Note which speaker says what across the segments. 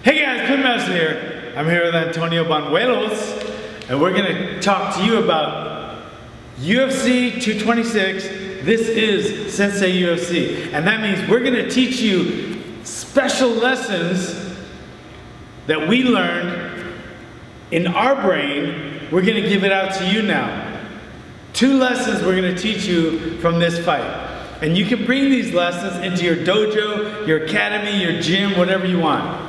Speaker 1: Hey guys, Pinmaster here. I'm here with Antonio Banuelos, and we're gonna talk to you about UFC 226. This is Sensei UFC, and that means we're gonna teach you special lessons that we learned in our brain. We're gonna give it out to you now. 2 lessons we're gonna teach you from this fight. And you can bring these lessons into your dojo, your academy, your gym, whatever you want.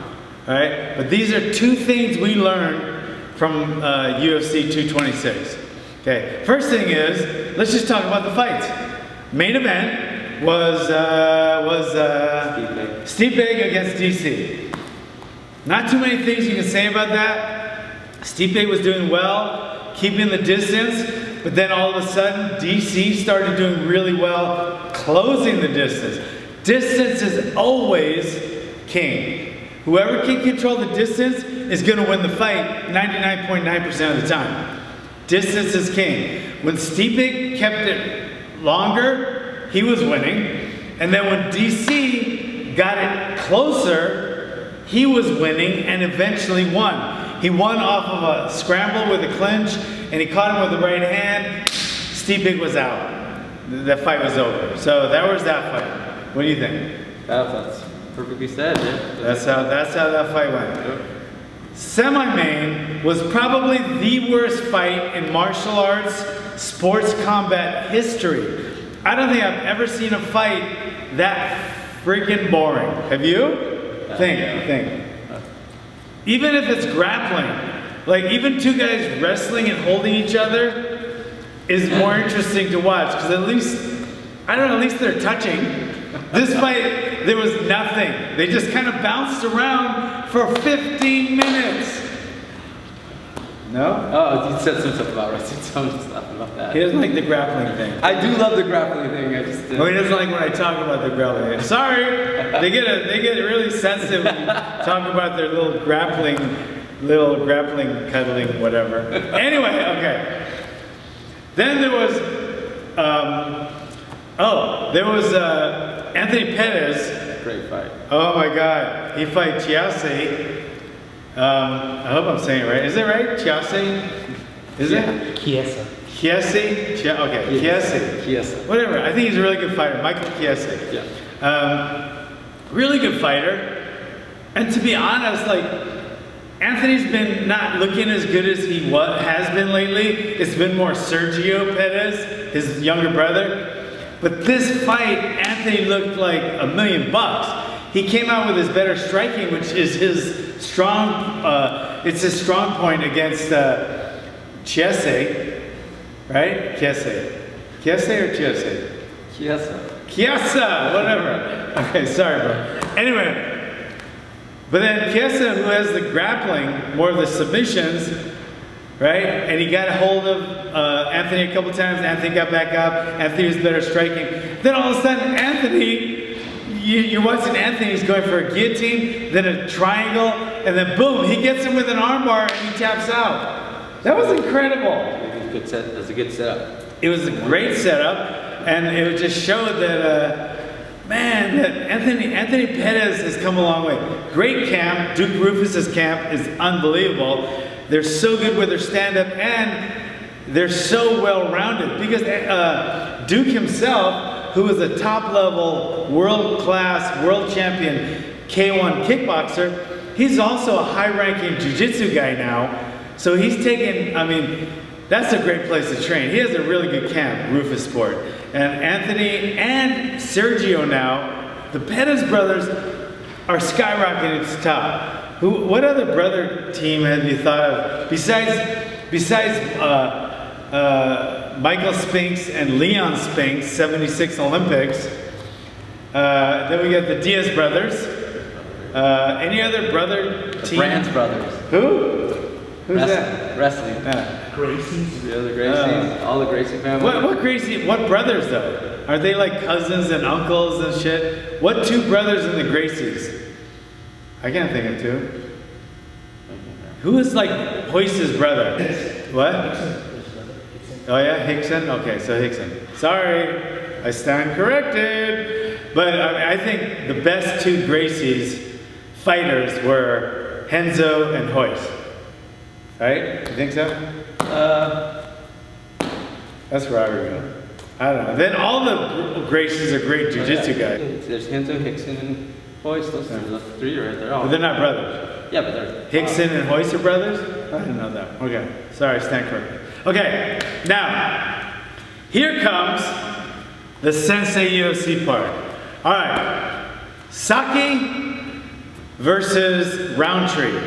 Speaker 1: All right? But these are 2 things we learned from UFC 226. Okay, first thing is, let's just talk about the fights. Main event was Stipe against DC. Not too many things you can say about that. Stipe was doing well, keeping the distance, but then all of a sudden, DC started doing really well, closing the distance. Distance is always king. Whoever can control the distance is going to win the fight 99.9% of the time. Distance is king. When Stipe kept it longer, he was winning. And then when DC got it closer, he was winning and eventually won. He won off of a scramble with a clinch, and he caught him with the right hand. Stipe was out. The fight was over. So that was that fight. What do you think?
Speaker 2: That's perfectly said, yeah.
Speaker 1: That's how that fight went. Yep. Semi-main was probably the worst fight in martial arts sports combat history. I don't think I've ever seen a fight that freaking boring. Have you? Think. Even if it's grappling, like even 2 guys wrestling and holding each other is more interesting to watch, because at least, I don't know, at least they're touching. This fight, there was nothing. They just kind of bounced around for 15 minutes. No?
Speaker 2: Oh, you said some stuff about wrestling, so I'm just laughing about that.
Speaker 1: He doesn't like the grappling thing.
Speaker 2: I do love the grappling thing, I just
Speaker 1: Well, he doesn't like when I talk about the grappling thing. Sorry! They get really sensitive when you talk about their little grappling cuddling, whatever. Anyway, okay. Then there was, Anthony Pettis.
Speaker 2: Great fight.
Speaker 1: Oh my God, he fight Chiesi. I hope I'm saying it right. Is it right? Chiesi? Is it?
Speaker 3: Chiesa.
Speaker 1: Chiesi? Okay, Chiesi.
Speaker 2: Chiesa.
Speaker 1: Whatever, I think he's a really good fighter. Michael Chiesi.
Speaker 2: Yeah.
Speaker 1: Really good fighter. And to be honest, like, Anthony's been not looking as good as he has been lately. It's been more Sergio Pettis, his younger brother. But this fight, Anthony looked like $1 million. He came out with his better striking, which is his strong, it's his strong point against Chiesi, right? Chiesi or Chiesi? Chiesa, whatever. Okay, sorry, bro. Anyway, but then Chiesa, who has the grappling, more of the submissions, right? And he got a hold of Anthony a couple times. Anthony got back up. Anthony was better striking. Then all of a sudden, Anthony, you're watching Anthony, he's going for a guillotine, then a triangle, and then boom, he gets him with an armbar and he taps out. That was incredible.
Speaker 2: That's a good setup.
Speaker 1: It was a great setup, and it just showed that, man, that Anthony Pettis has come a long way. Great camp. Duke Rufus's camp is unbelievable. They're so good with their stand-up, and they're so well-rounded, because Duke himself, who is a top-level, world-class, world champion K1 kickboxer, he's also a high-ranking jiu-jitsu guy now. So he's taken, I mean, that's a great place to train. He has a really good camp, Rufus Sport. And Anthony and Sergio now, the Pettis brothers, are skyrocketing to the top. What other brother team have you thought of besides Michael Spinks and Leon Spinks, 76 Olympics? Then we got the Diaz brothers. Any other brother team?
Speaker 2: Brands brothers.
Speaker 1: Who? Who's that?
Speaker 2: Wrestling.
Speaker 3: Gracie's.
Speaker 2: Yeah, the Gracies. All the Gracie family.
Speaker 1: What Gracie? What brothers though? Are they like cousins and uncles and shit? What 2 brothers in the Gracies? I can't think of 2. Who is like Hoyce's brother? What? Oh yeah, Hickson? Okay, so Hickson. Sorry, I stand corrected. But I think the best 2 Gracies fighters were Renzo and Royce. Right? You think so? That's where I would go. I don't know. Then all the Gracies are great jiu-jitsu guys.
Speaker 2: There's Renzo, Hickson, and Royce. Those three are right there.
Speaker 1: But they're not brothers.
Speaker 2: Yeah, but they're...
Speaker 1: Hickson and Royce are brothers? I didn't know that. Okay. Sorry, stand corrected. Okay. Now, here comes the Sensei UFC part. All right. Saki versus Roundtree.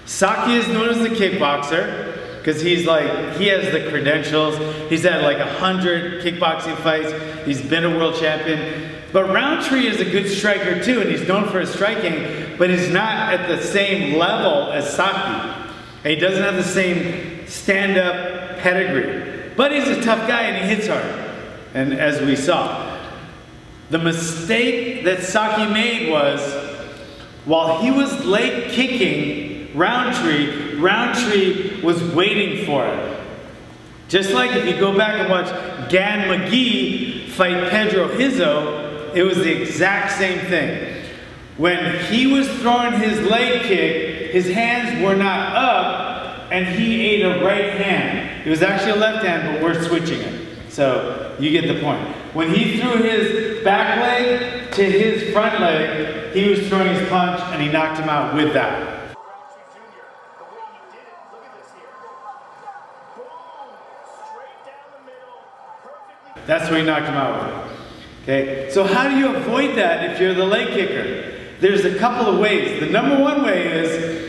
Speaker 1: Saki is known as the kickboxer because he has the credentials. He's had like 100 kickboxing fights. He's been a world champion. But Roundtree is a good striker too, and he's known for his striking, but he's not at the same level as Saki. And he doesn't have the same stand-up pedigree. But he's a tough guy and he hits hard. And as we saw, the mistake that Saki made was, while he was leg kicking Roundtree was waiting for it. Just like if you go back and watch Gan McGee fight Pedro Hizzo, it was the exact same thing. When he was throwing his leg kick, his hands were not up, and he ate a right hand. It was actually a left hand, but we're switching it. So you get the point. When he threw his back leg to his front leg, he was throwing his punch, and he knocked him out with that. That's what he knocked him out with. Okay, so how do you avoid that if you're the leg kicker? There's a couple of ways. The number one way is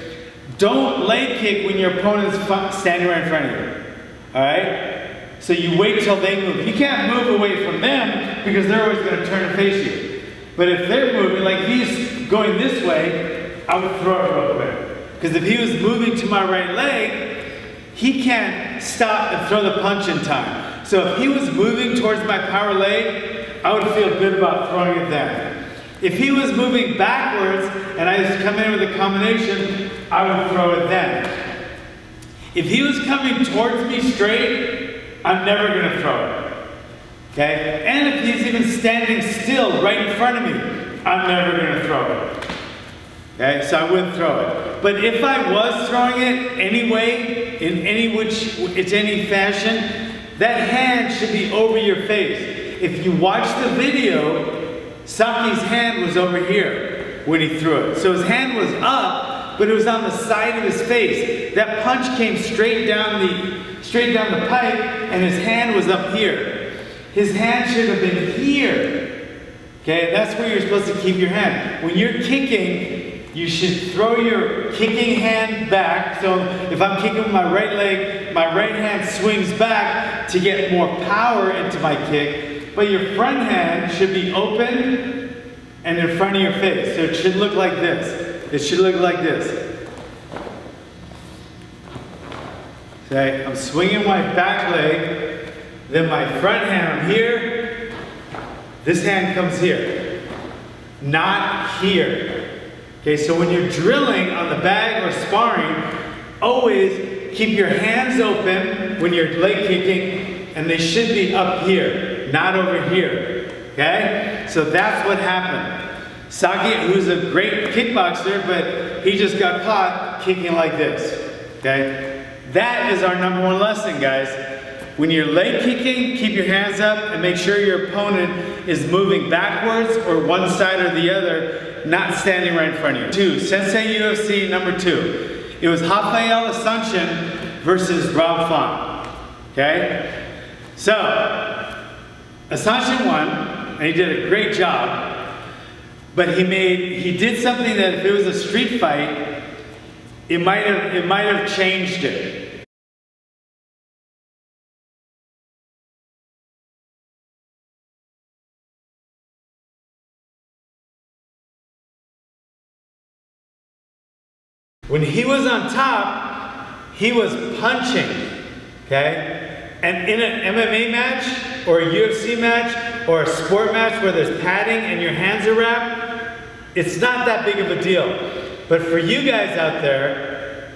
Speaker 1: don't leg kick when your opponent's standing right in front of you. All right? So you wait till they move. You can't move away from them because they're always going to turn and face you. But if they're moving, like he's going this way, I would throw it real quick. Because if he was moving to my right leg, he can't stop and throw the punch in time. So if he was moving towards my power leg, I would feel good about throwing it then. If he was moving backwards and I was coming in with a combination, I would throw it then. If he was coming towards me straight, I'm never going to throw it. Okay? And if he's even standing still right in front of me, I'm never going to throw it. Okay? So I wouldn't throw it. But if I was throwing it anyway, in any fashion, that hand should be over your face. If you watch the video, Saki's hand was over here when he threw it. So his hand was up, but it was on the side of his face. That punch came straight down the pipe, and his hand was up here. His hand should have been here. Okay, that's where you're supposed to keep your hand. When you're kicking, you should throw your kicking hand back. So if I'm kicking with my right leg, my right hand swings back to get more power into my kick. But your front hand should be open and in front of your face. So it should look like this. It should look like this. Okay, I'm swinging my back leg, then my front hand, I'm here. This hand comes here, not here. Okay, so when you're drilling on the bag or sparring, always keep your hands open when you're leg kicking, and they should be up here, not over here. Okay? So that's what happened. Saki, who's a great kickboxer, but he just got caught kicking like this. Okay? That is our number one lesson, guys. When you're leg kicking, keep your hands up and make sure your opponent is moving backwards or one side or the other, not standing right in front of you. 2, Sensei UFC number 2. It was Rafael Asuncion versus Rob Font. Okay? So, Asuncion won, and he did a great job, but he did something that if it was a street fight, it might have changed it. When he was on top, he was punching, okay? And in an MMA match, or a UFC match, or a sport match where there's padding and your hands are wrapped, it's not that big of a deal. But for you guys out there,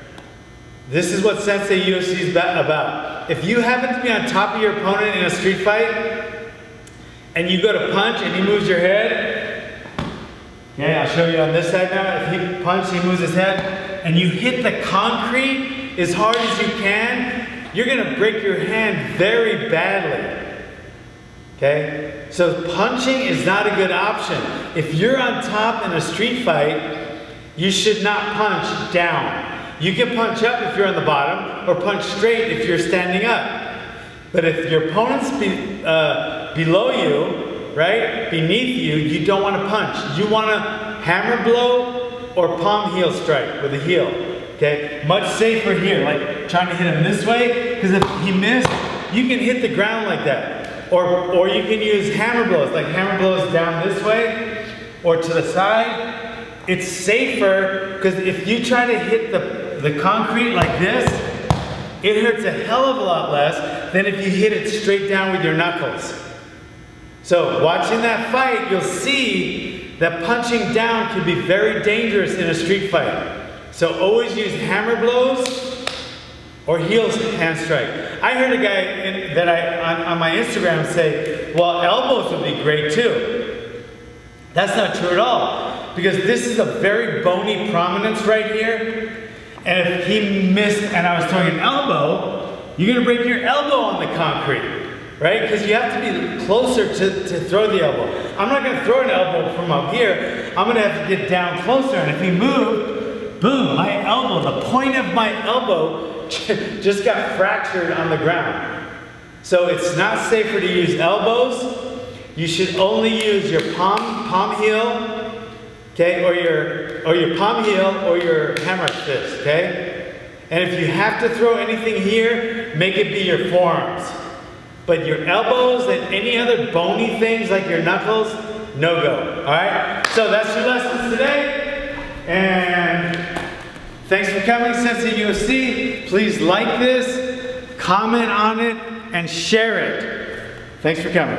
Speaker 1: this is what Sensei UFC is about. If you happen to be on top of your opponent in a street fight, and you go to punch and he moves your head, Okay, I'll show you on this side now. If he punches, he moves his head, and you hit the concrete as hard as you can, you're gonna break your hand very badly. Okay? So punching is not a good option. If you're on top in a street fight, you should not punch down. You can punch up if you're on the bottom, or punch straight if you're standing up. But if your opponent's below you, right, beneath you, you don't want to punch. You want to hammer blow or palm heel strike with a heel. Okay, much safer here, like trying to hit him this way, because if he missed, you can hit the ground like that. Or you can use hammer blows, like hammer blows down this way or to the side. It's safer because if you try to hit the concrete like this, it hurts a hell of a lot less than if you hit it straight down with your knuckles. So watching that fight, you'll see that punching down can be very dangerous in a street fight. So always use hammer blows or heel hand strike. I heard a guy on my Instagram say, well, elbows would be great too. That's not true at all, because this is a very bony prominence right here. And if he missed and I was throwing an elbow, you're gonna break your elbow on the concrete, right? Because you have to be closer to throw the elbow. I'm not gonna throw an elbow from up here. I'm gonna have to get down closer, and if he moved, boom, my elbow, the point of my elbow just got fractured on the ground. So it's not safer to use elbows. You should only use your palm heel, okay, or your palm heel or your hammer fist, okay? And if you have to throw anything here, make it be your forearms. But your elbows and any other bony things like your knuckles, no go, all right? So that's your lessons today. And thanks for coming, Sensei UFC. Please like this, comment on it, and share it. Thanks for coming.